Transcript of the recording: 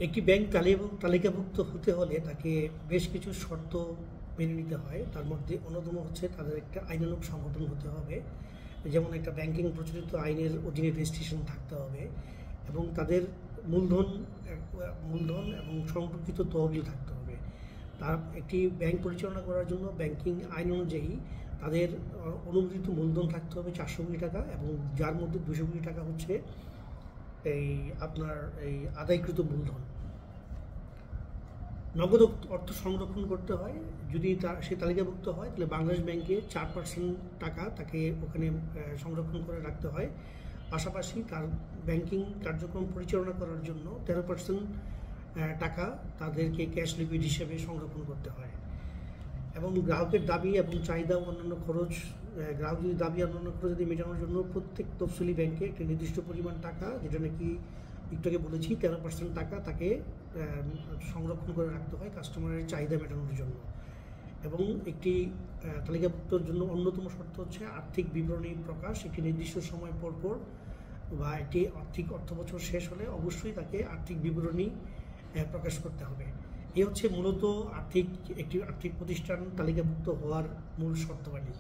একটি ব্যাংক তালিকাভুক্ত হতে হলে তাকে বেশ কিছু শর্ত মেনে নিতে হয়। তার মধ্যে অন্যতম হচ্ছে তাদের একটা আইনানুগ সংগঠন হতে হবে, যেমন একটা ব্যাংকিং প্রচলিত আইনের অধীনে রেজিস্ট্রেশন থাকতে হবে এবং তাদের মূলধন মূলধন এবং সংরক্ষিত তহবিল থাকতে হবে। তার একটি ব্যাংক পরিচালনা করার জন্য ব্যাংকিং আইন অনুযায়ী তাদের অনুমোদিত মূলধন থাকতে হবে 400 কোটি টাকা, এবং যার মধ্যে 200 কোটি টাকা হচ্ছে আপনার আদায়কৃত মূলধন। নগদ অর্থ সংরক্ষণ করতে হয়। যদি সে তালিকাভুক্ত হয় তাহলে বাংলাদেশ ব্যাংকে 4% টাকা তাকে ওখানে সংরক্ষণ করে রাখতে হয়। পাশাপাশি তার ব্যাংকিং কার্যক্রম পরিচালনা করার জন্য 13% টাকা তাদেরকে ক্যাশ লিকুইড হিসেবে সংরক্ষণ করতে হয়। এবং গ্রাহকের দাবি এবং চাহিদা ও অন্যান্য খরচ, গ্রাহক যদি দাবি অন্যান্য খরচ যদি মেটানোর জন্য প্রত্যেক তফসিলি ব্যাংকে একটি নির্দিষ্ট পরিমাণ টাকা, যেটা নাকি একটু আগে বলেছি 13% টাকা তাকে সংরক্ষণ করে রাখতে হয় কাস্টমারের চাহিদা মেটানোর জন্য। এবং একটি তালিকাভুক্তর জন্য অন্যতম শর্ত হচ্ছে আর্থিক বিবরণী প্রকাশ একটি নির্দিষ্ট সময় পর পর, বা একটি অর্থ বছর শেষ হলে অবশ্যই তাকে আর্থিক বিবরণী প্রকাশ করতে হবে। এই হচ্ছে মূলত একটি আর্থিক প্রতিষ্ঠান তালিকাভুক্ত হওয়ার মূল শর্তাবলী।